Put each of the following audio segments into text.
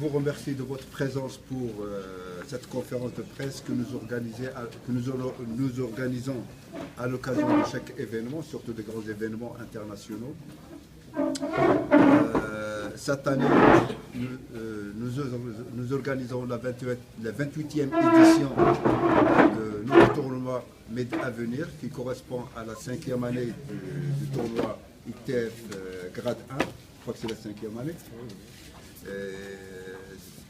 vous remercie de votre présence pour cette conférence de presse que nous organisons à l'occasion de chaque événement, surtout des grands événements internationaux. Cette année, nous organisons la 28e édition de notre tournoi Med Avenir, qui correspond à la 5e année du tournoi ITF grade 1. Je crois que c'est la 5e année.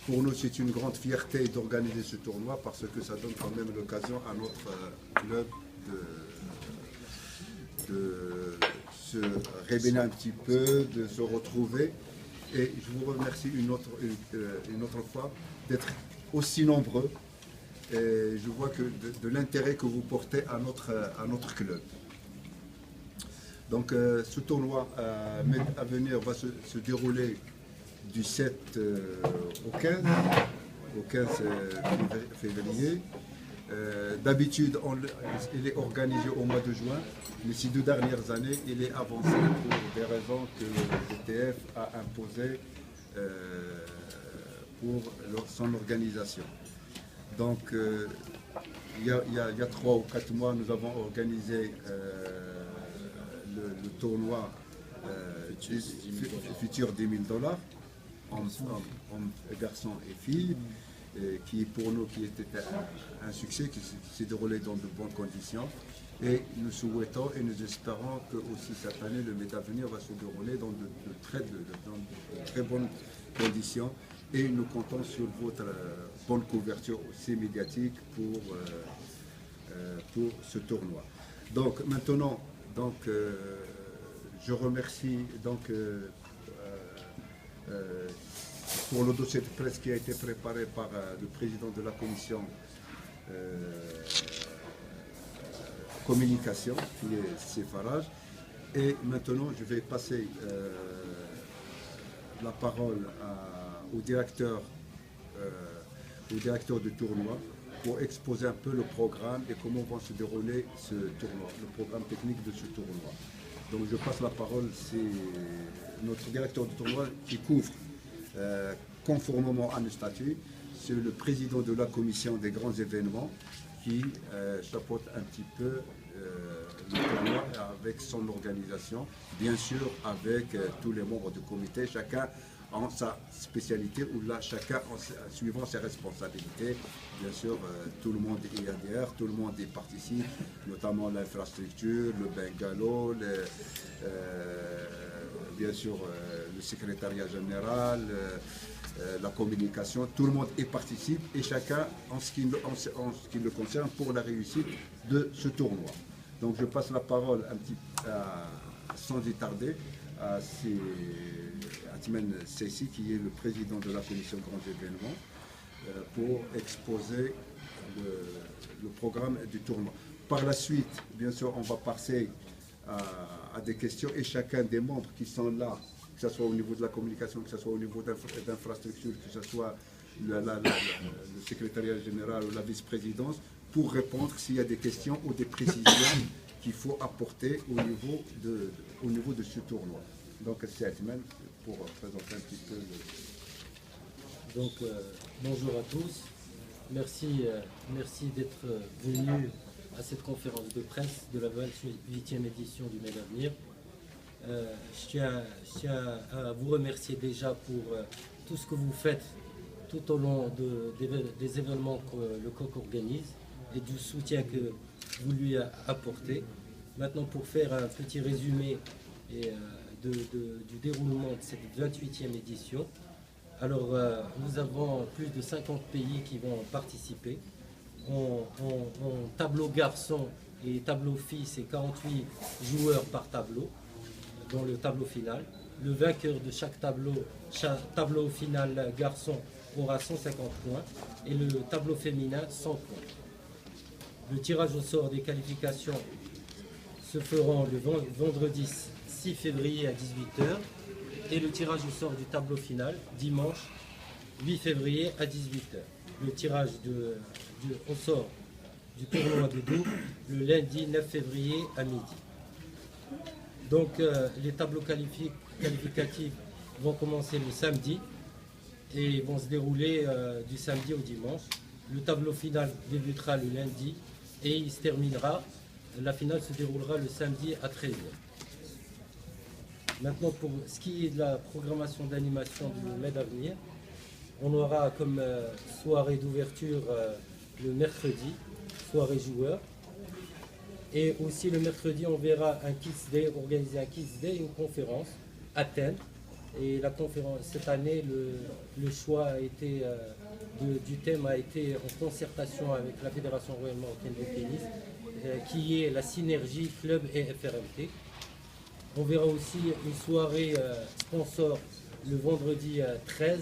Pour nous, c'est une grande fierté d'organiser ce tournoi parce que ça donne quand même l'occasion à notre club de se révéler un petit peu, de se retrouver. Et je vous remercie une autre fois d'être aussi nombreux. Et je vois que de l'intérêt que vous portez à notre club. Donc ce tournoi Med Avenir va se dérouler du 7 au 15 février. D'habitude, il est organisé au mois de juin, mais ces 2 dernières années, il est avancé pour des raisons que l'ETF a imposées pour son organisation. Donc, il y a 3 ou 4 mois, nous avons organisé le tournoi Futur $10 000, hommes, garçons et filles, qui pour nous qui était un succès, qui s'est déroulé dans de bonnes conditions. Et nous souhaitons et nous espérons que aussi cette année, le Med Avenir va se dérouler dans de très bonnes conditions. Et nous comptons sur votre bonne couverture aussi médiatique pour ce tournoi. Donc maintenant, je remercie pour le dossier de presse qui a été préparé par le président de la commission communication, qui est Séfarage. Et maintenant, je vais passer la parole au directeur du tournoi pour exposer un peu le programme et comment va se dérouler ce tournoi, le programme technique de ce tournoi. Donc je passe la parole, c'est notre directeur du tournoi qui couvre conformément à nos statuts, c'est le président de la commission des grands événements qui chapeaute un petit peu le tournoi avec son organisation, bien sûr avec tous les membres du comité, chacun en sa spécialité ou là chacun suivant ses responsabilités. Bien sûr, tout le monde y adhère, tout le monde y participe, notamment l'infrastructure, le bungalow, bien sûr le secrétariat général, la communication, tout le monde y participe et chacun en ce qui le concerne pour la réussite de ce tournoi. Donc je passe la parole sans y tarder à Atmen Sessi, qui est le président de la commission grands événements, pour exposer le programme du tournoi. Par la suite, bien sûr, on va passer à des questions et chacun des membres qui sont là, que ce soit au niveau de la communication, que ce soit au niveau d'infrastructure, que ce soit le secrétariat général ou la vice-présidence, pour répondre s'il y a des questions ou des précisions qu'il faut apporter au niveau de ce tournoi. Donc c'est Atmen pour présenter un petit peu Donc bonjour à tous, merci d'être venus à cette conférence de presse de la 28e édition du Med Avenir. Je tiens à vous remercier déjà pour tout ce que vous faites tout au long des événements que le COC organise et du soutien que vous lui apportez. Maintenant, pour faire un petit résumé du déroulement de cette 28e édition, alors nous avons plus de 50 pays qui vont participer. En tableau garçon et tableau filles, c'est 48 joueurs par tableau dans le tableau final. Le vainqueur de chaque tableau final garçon aura 150 points et le tableau féminin 100 points. Le tirage au sort des qualifications se fera le vendredi 6 février à 18 h et le tirage au sort du tableau final dimanche 8 février à 18 h. Le tirage au sort du tournoi de double le lundi 9 février à midi. Donc les tableaux qualificatifs vont commencer le samedi et ils vont se dérouler du samedi au dimanche. Le tableau final débutera le lundi et il se terminera. La finale se déroulera le samedi à 13h. Maintenant, pour ce qui est de la programmation d'animation du Med à venir, on aura comme soirée d'ouverture le mercredi, soirée joueur. Et aussi le mercredi, on verra un Kids Day, organiser un Kids Day et une conférence à thème. Et la conférence, cette année, le choix a été, du thème a été en concertation avec la Fédération royale marocaine de tennis, qui est la synergie club et FRMT. On verra aussi une soirée sponsor le vendredi 13,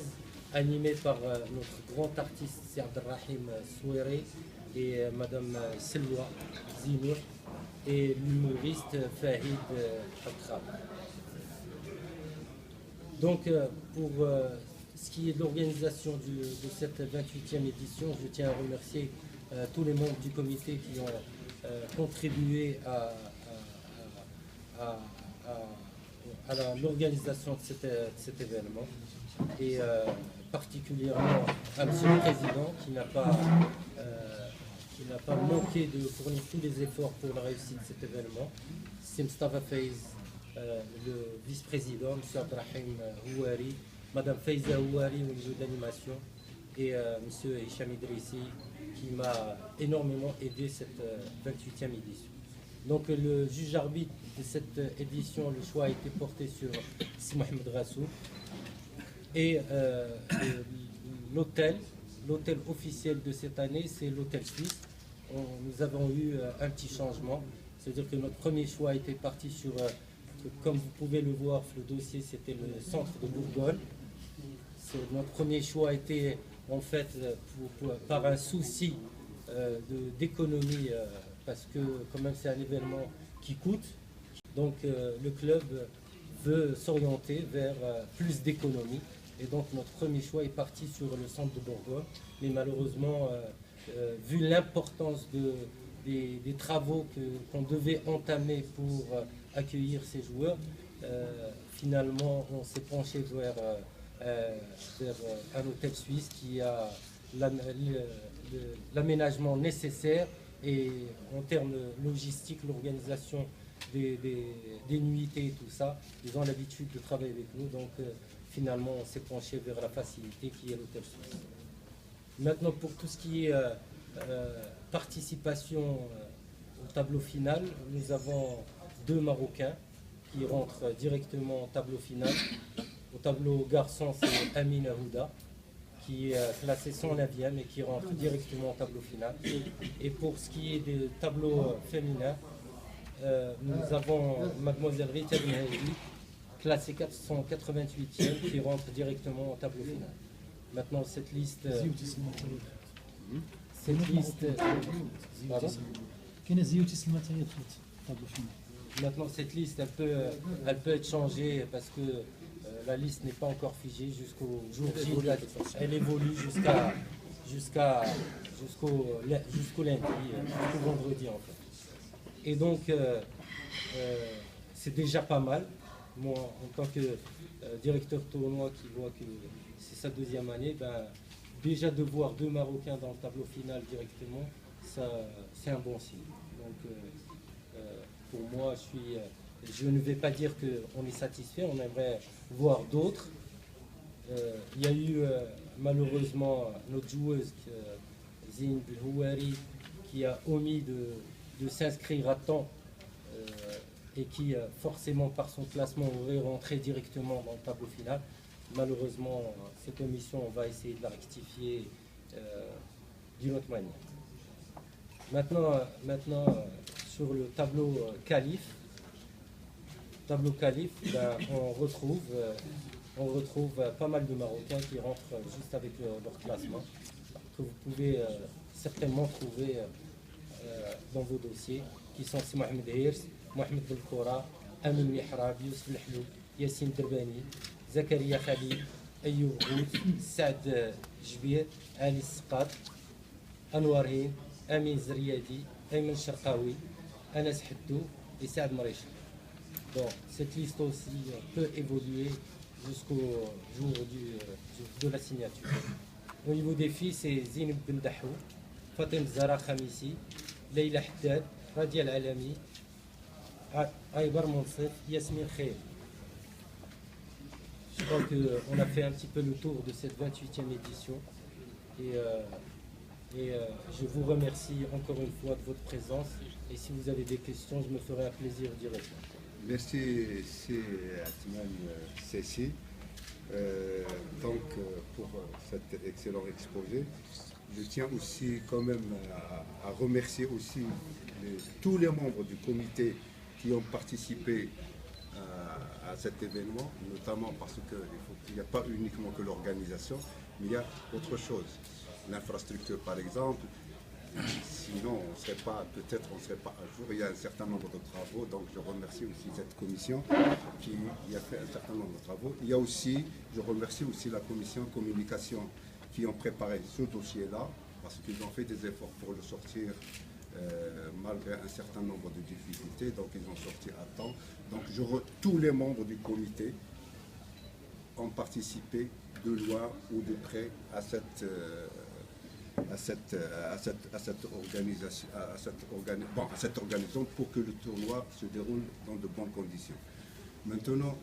animée par notre grand artiste Abdelrahim Souéré et Madame Selwa Zinour et l'humoriste Fahid Akrab. Donc pour ce qui est de l'organisation de cette 28e édition, je tiens à remercier tous les membres du comité qui ont contribué à l'organisation de cet événement et particulièrement à M. le Président qui n'a pas manqué de fournir tous les efforts pour la réussite de cet événement. C'est Mustafa Faiz, le vice-président, M. Abdelrahim Houari, Mme Faiza Houari au niveau de l'animation et M. Hicham Idrissi qui m'a énormément aidé cette 28e édition. Donc le juge arbitre de cette édition, le choix a été porté sur Si Mohamed Rassou et l'hôtel officiel de cette année, c'est l'hôtel suisse. Nous avons eu un petit changement, c'est-à-dire que notre premier choix a été parti sur, comme vous pouvez le voir, le dossier c'était le centre de Bourgogne. Notre premier choix a été en fait par un souci d'économie, parce que quand même c'est un événement qui coûte, donc le club veut s'orienter vers plus d'économie et donc notre premier choix est parti sur le centre de Bourgogne, mais malheureusement vu l'importance des travaux qu'on devait entamer pour accueillir ces joueurs, finalement on s'est penché vers un hôtel suisse qui a l'aménagement nécessaire et en termes logistiques, l'organisation des nuitées et tout ça, ils ont l'habitude de travailler avec nous, donc finalement on s'est penché vers la facilité qui est l'hôtel suisse. Maintenant pour tout ce qui est participation au tableau final, nous avons 2 Marocains qui rentrent directement au tableau final. Au tableau garçon, c'est Amin Ahouda, qui est classé 109e et qui rentre directement au tableau final. Et pour ce qui est des tableaux féminins, nous avons Mademoiselle Rita Benhaïli, classée 488e, qui rentre directement au tableau final. Maintenant, cette liste... Maintenant, cette liste, elle peut être changée parce que la liste n'est pas encore figée jusqu'au jour J. Elle évolue jusqu'au lundi, jusqu'au vendredi en fait. Et donc, c'est déjà pas mal. Moi, en tant que directeur tournoi qui voit que c'est sa 2e année, ben, déjà de voir 2 Marocains dans le tableau final directement, c'est un bon signe. Donc, pour moi, je ne vais pas dire qu'on est satisfait, on aimerait voir d'autres. Il y a eu malheureusement notre joueuse Zine Belhouari qui a omis de s'inscrire à temps et qui forcément par son classement aurait rentré directement dans le tableau final. Malheureusement, cette omission, on va essayer de la rectifier d'une autre manière. Maintenant sur le tableau qualif, ben, on retrouve pas mal de Marocains qui rentrent juste avec leur classement, que vous pouvez certainement trouver dans vos dossiers, qui sont Mohamed Hirs, Mohamed Belkoura, Amin Mihrab, Youssef Lhlou, Yassine Derbani, Zakaria Khalil, Ayoub Ghout, Saad Jbir, Ali Sqat, Anwar Hind, Amin Zriadi, Ayman Sharqawi, Anas Haddou et Saad Maricha. Bon, cette liste aussi peut évoluer jusqu'au jour de la signature. Au niveau des filles, c'est Zineb Ben Dahou, Fatem Zara Khamisi, Leila Haddad, Radia Al-Alami, Aïbar Monsef, Yasmine Khair. Je crois qu'on a fait un petit peu le tour de cette 28e édition. Et je vous remercie encore une fois de votre présence. Et si vous avez des questions, je me ferai un plaisir d'y répondre. Merci, c'est Atman Cécile. Pour cet excellent exposé. Je tiens aussi quand même à remercier aussi tous les membres du comité qui ont participé à cet événement, notamment parce qu'il n'y a pas uniquement que l'organisation, mais il y a autre chose. L'infrastructure par exemple, sinon peut-être on ne serait pas à jour. Il y a un certain nombre de travaux, donc je remercie aussi cette commission qui a fait un certain nombre de travaux. Je remercie aussi la commission communication qui ont préparé ce dossier-là, parce qu'ils ont fait des efforts pour le sortir malgré un certain nombre de difficultés, donc ils ont sorti à temps. Donc tous les membres du comité ont participé de loin ou de près à cette organisation pour que le tournoi se déroule dans de bonnes conditions. Maintenant,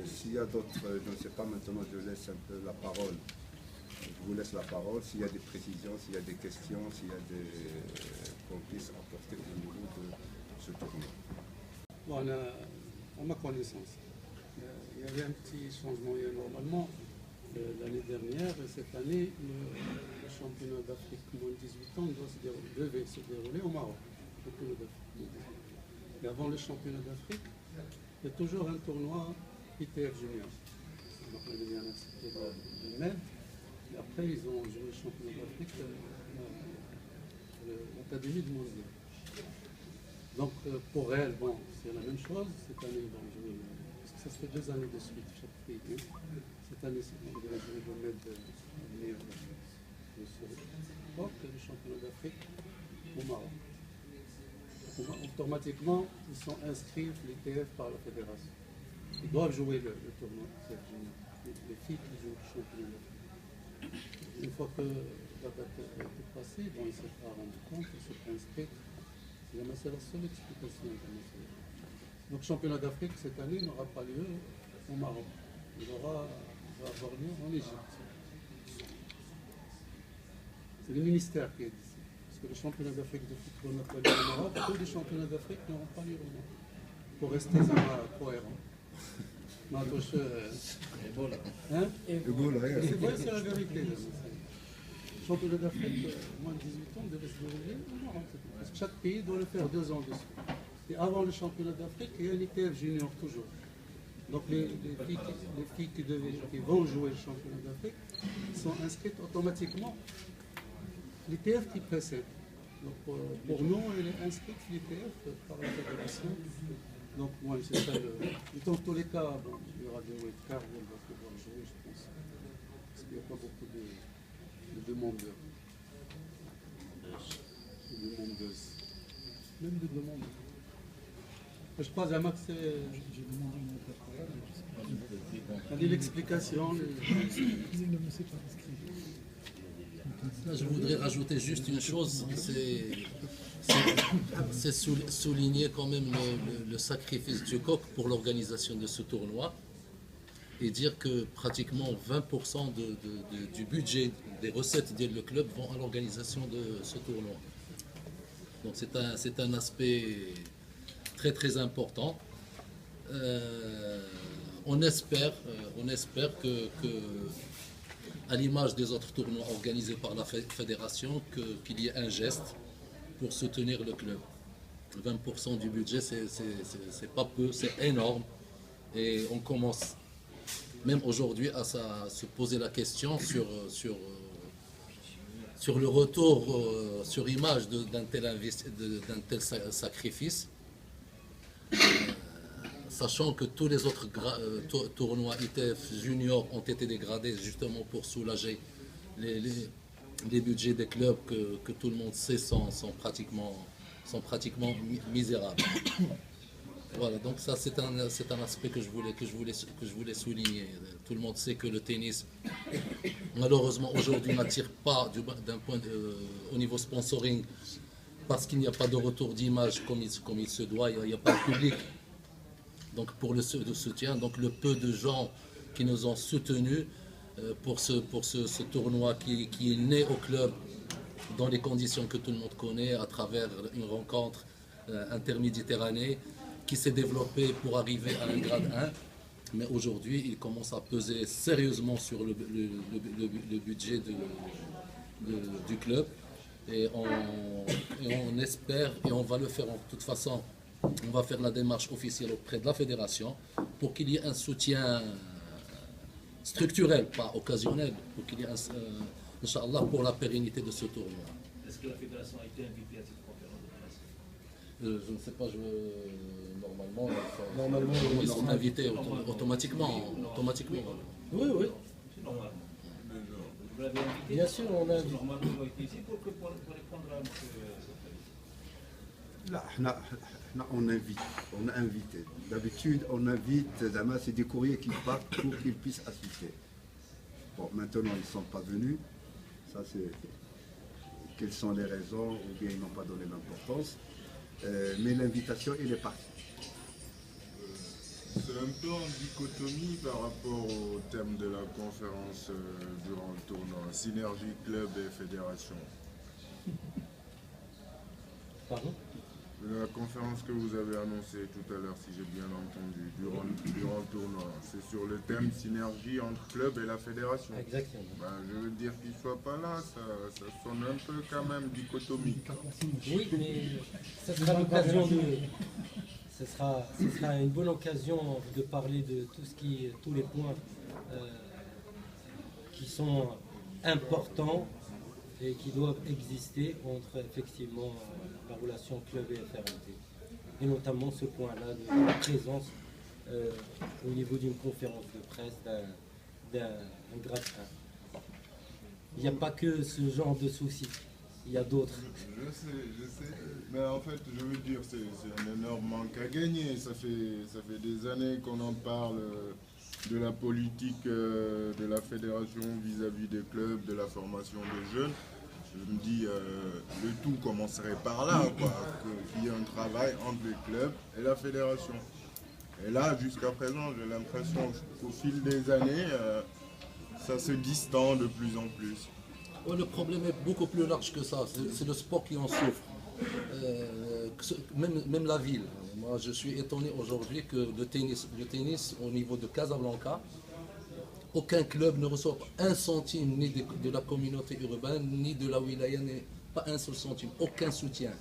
s'il y a d'autres, je ne sais pas, maintenant je laisse un peu la parole. Je vous laisse la parole, s'il y a des précisions, s'il y a des questions, s'il y a des qu'on puisse apporter au niveau de ce tournoi. Bon, à ma connaissance, il y avait un petit changement. Normalement, l'année dernière et cette année, le championnat d'Afrique moins de 18 ans devait se dérouler au Maroc. Et avant le championnat d'Afrique, il y a toujours un tournoi ITF Junior. Donc l'année dernière, c'était le MED. Et après, ils ont joué le championnat d'Afrique à l'Académie de Mondial. Donc pour elle, bon, c'est la même chose. Cette année, ils vont jouer, parce que ça se fait 2 années de suite chaque pays. Cette année, on devait jouer le MED de le championnat d'Afrique au Maroc. Automatiquement, ils sont inscrits l'ITF par la fédération. Ils doivent jouer le tournoi. Les filles qui jouent le championnat d'Afrique. Une fois que la date a été passée, bon, ils ne s'est pas rendu compte, ils s'est inscrit. C'est la seule explication internationale. Donc le championnat d'Afrique cette année n'aura pas lieu au Maroc. Il va avoir lieu en Égypte. C'est le ministère qui a dit ça. Parce que le championnat d'Afrique de football n'a pas lieu au Maroc, tous les championnats d'Afrique n'auront pas lieu au Maroc. Pour rester cohérent. Hein? C'est vrai, c'est la vérité. Le championnat d'Afrique, moins de 18 ans, devait se dérouler au Maroc. Parce que chaque pays doit le faire 2 ans dessus. Et avant le championnat d'Afrique, il y a un ITF junior toujours. Donc les filles qui vont jouer le championnat d'Afrique sont inscrites automatiquement. L'ITF qui précède. Donc pour nous, elle est inscrite l'ITF par la fédération. Donc moi, c'est ça. Dans tous les cas, bon, il y aura des wildcards, on va pouvoir jouer, je pense. Parce qu'il n'y a pas beaucoup de demandeurs. De demandeuses. Même de demandeurs. Je crois à Max, j'ai demandé une interprète. On a l'explication. Là, je voudrais rajouter juste une chose, c'est souligner quand même le sacrifice du coq pour l'organisation de ce tournoi et dire que pratiquement 20% du budget des recettes du club vont à l'organisation de ce tournoi. Donc c'est un aspect très très important. On espère que à l'image des autres tournois organisés par la fédération, qu'il y ait un geste pour soutenir le club. 20% du budget, c'est pas peu, c'est énorme. Et on commence, même aujourd'hui, à se poser la question sur le retour sur image d'un tel sacrifice. Sachant que tous les autres tournois ITF junior ont été dégradés justement pour soulager les budgets des clubs que tout le monde sait sont pratiquement misérables. Voilà, donc ça c'est un aspect que je voulais souligner. Tout le monde sait que le tennis, malheureusement aujourd'hui, n'attire pas au niveau sponsoring, parce qu'il n'y a pas de retour d'image comme il se doit, il n'y a pas de public. Donc pour le soutien, donc le peu de gens qui nous ont soutenus pour ce tournoi qui est né au club dans les conditions que tout le monde connaît, à travers une rencontre interméditerranée qui s'est développée pour arriver à un grade 1. Mais aujourd'hui, il commence à peser sérieusement sur le budget du club. Et on espère, et on va le faire de toute façon, on va faire la démarche officielle auprès de la fédération pour qu'il y ait un soutien structurel, pas occasionnel, pour qu'il y ait Inch'Allah, pour la pérennité de ce tournoi. Est-ce que la fédération a été invitée à cette conférence de presse? Je ne sais pas, normalement ils sont invités automatiquement. Oui, oui. C'est normal. Vous l'avez invité? Bien sûr, on a Normalement, il doit être ici pour répondre à Là, on a invité. D'habitude, on invite, c'est des courriers qui partent pour qu'ils puissent assister. Bon, maintenant, ils ne sont pas venus. Ça, c'est quelles sont les raisons, ou bien ils n'ont pas donné l'importance. Mais l'invitation, elle est partie. C'est un peu en dichotomie par rapport au thème de la conférence durant le tournoi, synergie club et fédération. Pardon? La conférence que vous avez annoncée tout à l'heure, si j'ai bien entendu, durant le tournoi, c'est sur le thème synergie entre club et la fédération. Exactement. Ben, je veux dire qu'il ne soit pas là, ça sonne un peu quand même dichotomique. Oui, mais ce sera l'occasion ce sera une bonne occasion de parler de tous les points qui sont importants et qui doivent exister entre effectivement la relation club et FRMT. Et notamment ce point-là de la présence au niveau d'une conférence de presse d'un grade 1. Il n'y a pas que ce genre de soucis, il y a d'autres. Je sais. Mais en fait, je veux dire, c'est un énorme manque à gagner. Ça fait des années qu'on en parle de la politique de la fédération vis-à-vis des clubs, de la formation des jeunes. Je me dis, le tout commencerait par là, quoi, qu'il y ait un travail entre les clubs et la fédération. Et là, jusqu'à présent, j'ai l'impression qu'au fil des années, ça se distend de plus en plus. Ouais, le problème est beaucoup plus large que ça, c'est le sport qui en souffre. Même la ville. Moi, je suis étonné aujourd'hui que le tennis au niveau de Casablanca, aucun club ne reçoit un centime ni de la communauté urbaine, ni de la wilaya, pas un seul centime, aucun soutien.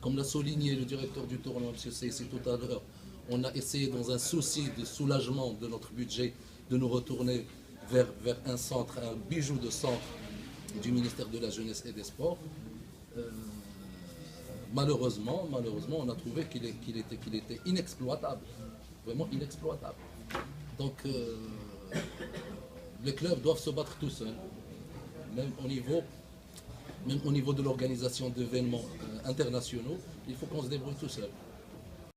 Comme l'a souligné le directeur du tournoi, M. Seyssi, tout à l'heure, on a essayé dans un souci de soulagement de notre budget de nous retourner vers un centre, un bijou de centre du ministère de la Jeunesse et des Sports. Malheureusement, on a trouvé qu'il était inexploitable, vraiment inexploitable. Donc, les clubs doivent se battre tout seuls, même au niveau de l'organisation d'événements internationaux, il faut qu'on se débrouille tout seul.